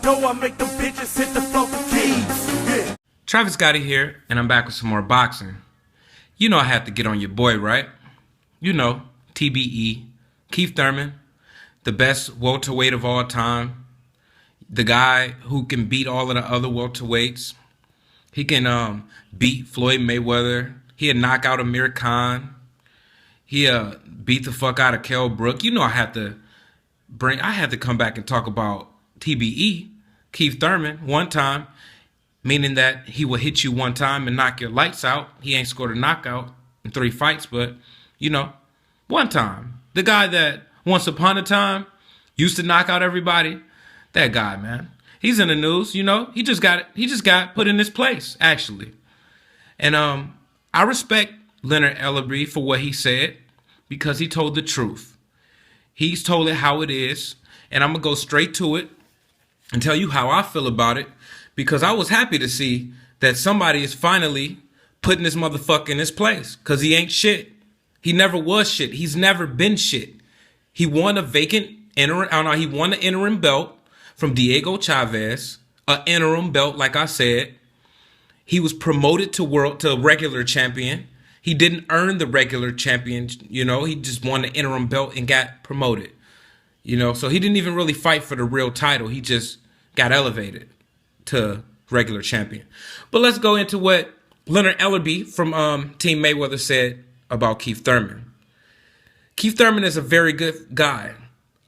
dough, I make them bitches hit the floor for keys. Yeah. Travis Gotti here, and I'm back with some more boxing. You know I have to get on your boy, right? You know, TBE, Keith Thurman, the best welterweight of all time. The guy who can beat all of the other welterweights. He can beat Floyd Mayweather. He'll knock out Amir Khan. He beat the fuck out of Kell Brook. You know I had to come back and talk about TBE, Keith Thurman, one time, meaning that he will hit you one time and knock your lights out. He ain't scored a knockout in 3 fights, but, you know, one time. The guy that once upon a time used to knock out everybody, that guy, man. He's in the news, you know. He just got put in his place, actually. And I respect Leonard Ellerbe for what he said because he told the truth. He's told it how it is, and I'm going to go straight to it and tell you how I feel about it because I was happy to see that somebody is finally putting this motherfucker in his place because he ain't shit. He never was shit. He's never been shit. He won a he won an interim belt from Diego Chavez, an interim belt, like I said. He was promoted to regular champion. He didn't earn the regular champion, you know. He just won the interim belt and got promoted, you know. So he didn't even really fight for the real title. He just got elevated to regular champion. But let's go into what Leonard Ellerbe from Team Mayweather said about Keith Thurman. Keith Thurman is a very good guy,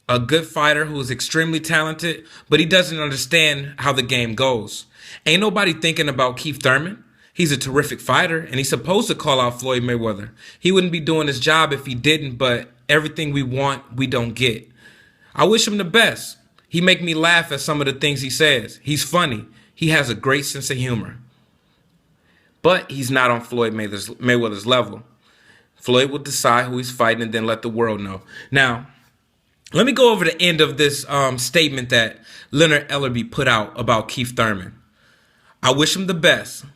a good fighter who is extremely talented, but he doesn't understand how the game goes. Ain't nobody thinking about Keith Thurman. He's a terrific fighter, and he's supposed to call out Floyd Mayweather. He wouldn't be doing his job if he didn't, but everything we want, we don't get. I wish him the best. He make me laugh at some of the things he says. He's funny. He has a great sense of humor. But he's not on Floyd Mayweather's level. Floyd will decide who he's fighting and then let the world know. Now, let me go over the end of this statement that Leonard Ellerbe put out about Keith Thurman. I wish him the best.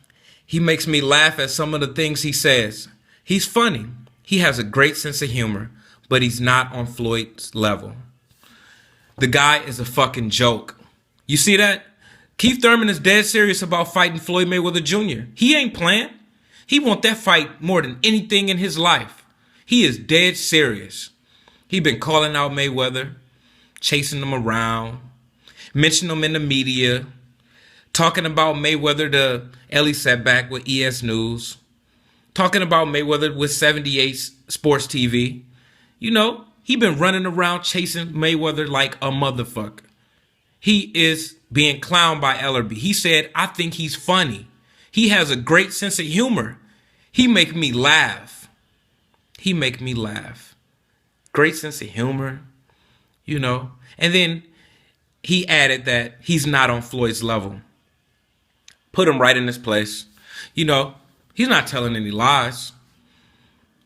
He makes me laugh at some of the things he says. He's funny. He has a great sense of humor, but he's not on Floyd's level. The guy is a fucking joke. You see that? Keith Thurman is dead serious about fighting Floyd Mayweather Jr. He ain't playing. He want that fight more than anything in his life. He is dead serious. He been calling out Mayweather, chasing him around, mentioning him in the media, talking about Mayweather to Ellie Setback with ES News, talking about Mayweather with 78 Sports TV. You know, he been running around chasing Mayweather like a motherfucker. He is being clowned by Ellerbe. He said, I think he's funny. He has a great sense of humor. He make me laugh. He make me laugh. Great sense of humor, you know. And then he added that he's not on Floyd's level. Put him right in his place. You know, he's not telling any lies.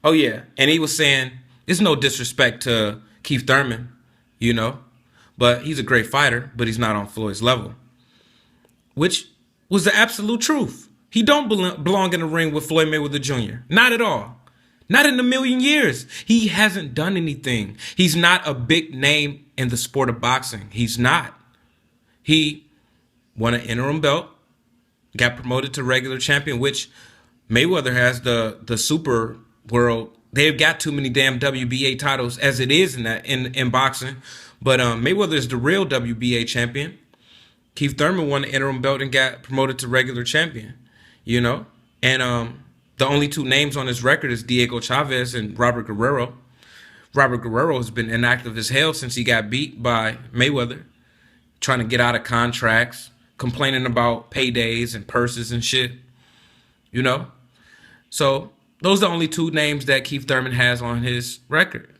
Oh, yeah. And he was saying, there's no disrespect to Keith Thurman, you know. But he's a great fighter, but he's not on Floyd's level. Which was the absolute truth. He don't belong in the ring with Floyd Mayweather Jr. Not at all. Not in a million years. He hasn't done anything. He's not a big name in the sport of boxing. He's not. He won an interim belt, got promoted to regular champion, which Mayweather has the super world. They've got too many damn WBA titles as it is in boxing. But Mayweather is the real WBA champion. Keith Thurman won the interim belt and got promoted to regular champion, you know. And the only 2 names on his record is Diego Chavez and Robert Guerrero. Robert Guerrero has been inactive as hell since he got beat by Mayweather, trying to get out of contracts, complaining about paydays and purses and shit, you know. So those are the only 2 names that Keith Thurman has on his record.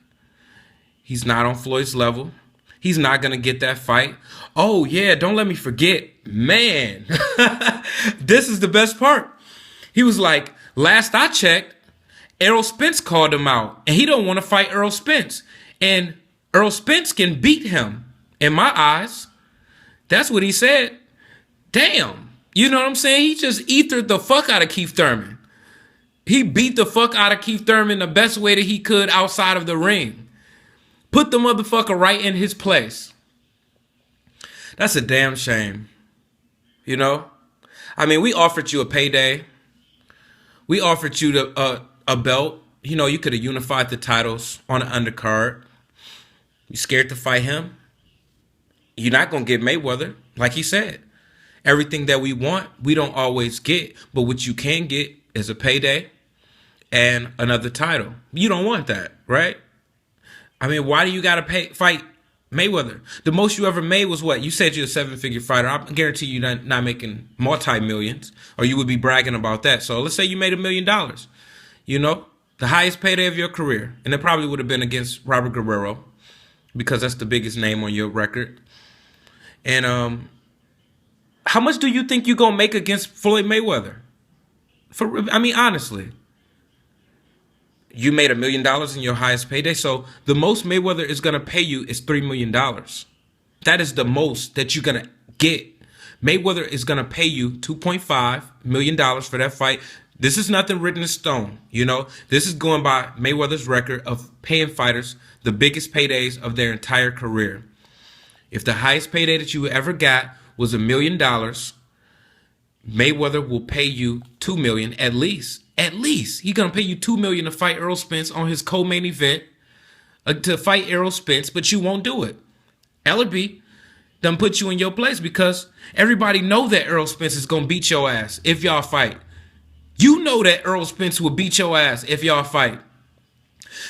He's not on Floyd's level. He's not going to get that fight. Oh, yeah, don't let me forget. Man, this is the best part. He was like, last I checked, Errol Spence called him out, and he don't want to fight Errol Spence. And Errol Spence can beat him, in my eyes. That's what he said. Damn. You know what I'm saying? He just ethered the fuck out of Keith Thurman. He beat the fuck out of Keith Thurman the best way that he could outside of the ring. Put the motherfucker right in his place. That's a damn shame. You know? I mean, we offered you a payday. We offered you a belt. You know, you could have unified the titles on an undercard. You scared to fight him? You're not going to get Mayweather, like he said. Everything that we want, we don't always get. But what you can get is a payday and another title. You don't want that, right? I mean, why do you got to fight Mayweather? The most you ever made was what? You said you're a 7-figure fighter. I guarantee you're not making multi-millions, or you would be bragging about that. So let's say you made $1 million, you know, the highest payday of your career. And it probably would have been against Robert Guerrero, because that's the biggest name on your record. And how much do you think you're going to make against Floyd Mayweather? I mean, honestly. You made $1 million in your highest payday. So the most Mayweather is going to pay you is $3 million. That is the most that you're going to get. Mayweather is going to pay you $2.5 million for that fight. This is nothing written in stone. You know, this is going by Mayweather's record of paying fighters the biggest paydays of their entire career. If the highest payday that you ever got was $1 million, Mayweather will pay you $2 million at least. At least he's gonna pay you $2 million to fight Errol Spence on his co-main event, to fight Errol Spence, but you won't do it. Ellerby done put you in your place because everybody know that Errol Spence is gonna beat your ass if y'all fight. You know that Errol Spence will beat your ass if y'all fight.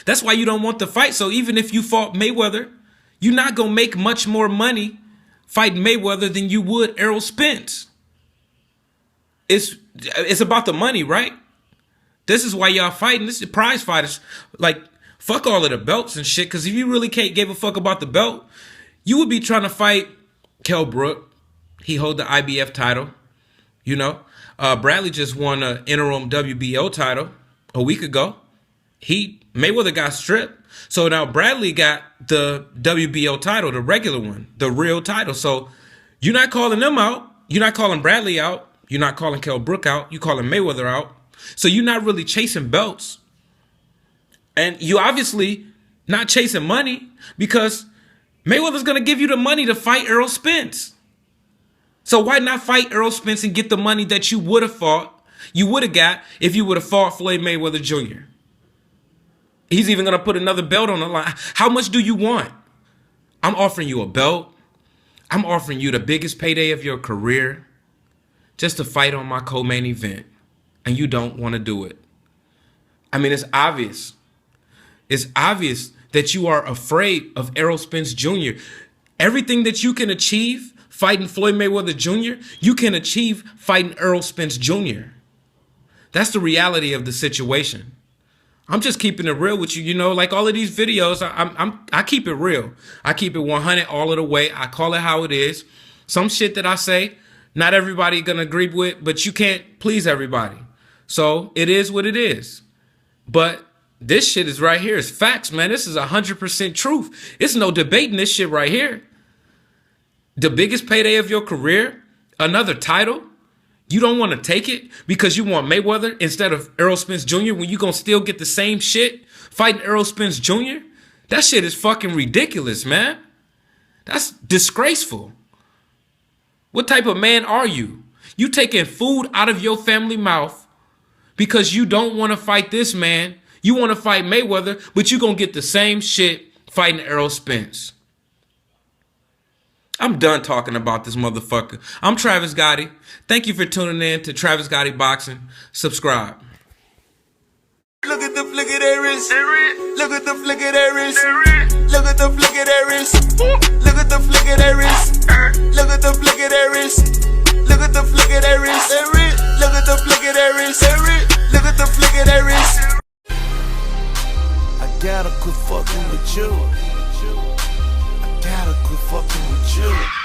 That's why you don't want the fight. So even if you fought Mayweather, you're not gonna make much more money fighting Mayweather than you would Errol Spence. It's about the money, right? This is why y'all fighting. This is prize fighters. Like, fuck all of the belts and shit. Because if you really can't give a fuck about the belt, you would be trying to fight Kell Brook. He hold the IBF title. You know, Bradley just won an interim WBO title a week ago. Mayweather got stripped. So now Bradley got the WBO title, the regular one, the real title. So you're not calling them out. You're not calling Bradley out. You're not calling Kell Brook out. You're calling Mayweather out. So you're not really chasing belts. And you obviously not chasing money because Mayweather's going to give you the money to fight Errol Spence. So why not fight Errol Spence and get the money that you would have got if you would have fought Floyd Mayweather Jr.? He's even going to put another belt on the line. How much do you want? I'm offering you a belt. I'm offering you the biggest payday of your career just to fight on my co-main event. And you don't want to do it. I mean, it's obvious. It's obvious that you are afraid of Errol Spence Jr. Everything that you can achieve fighting Floyd Mayweather Jr., you can achieve fighting Errol Spence Jr. That's the reality of the situation. I'm just keeping it real with you. You know, like all of these videos, I keep it real. I keep it 100 all of the way. I call it how it is. Some shit that I say, not everybody gonna agree with, but you can't please everybody. So it is what it is. But this shit is right here. It's facts, man. This is 100% truth. It's no debating this shit right here. The biggest payday of your career, another title, you don't want to take it because you want Mayweather instead of Errol Spence Jr. when you gonna still get the same shit fighting Errol Spence Jr.? That shit is fucking ridiculous, man. That's disgraceful. What type of man are you? You taking food out of your family mouth because you don't want to fight this man. You want to fight Mayweather, but you're going to get the same shit fighting Errol Spence. I'm done talking about this motherfucker. I'm Travis Gotti. Thank you for tuning in to Travis Gotti Boxing. Subscribe. Look at the flick of their wrist. Look at the flick of their wrist. Look at the flick of their wrist. Look at the flick of their wrist. Look at the flick of their wrist. Look at the flick of their wrist. Look at the flick of their wrist. Look at the flick of their wrist. I gotta quit fucking with you. I gotta quit fucking with you.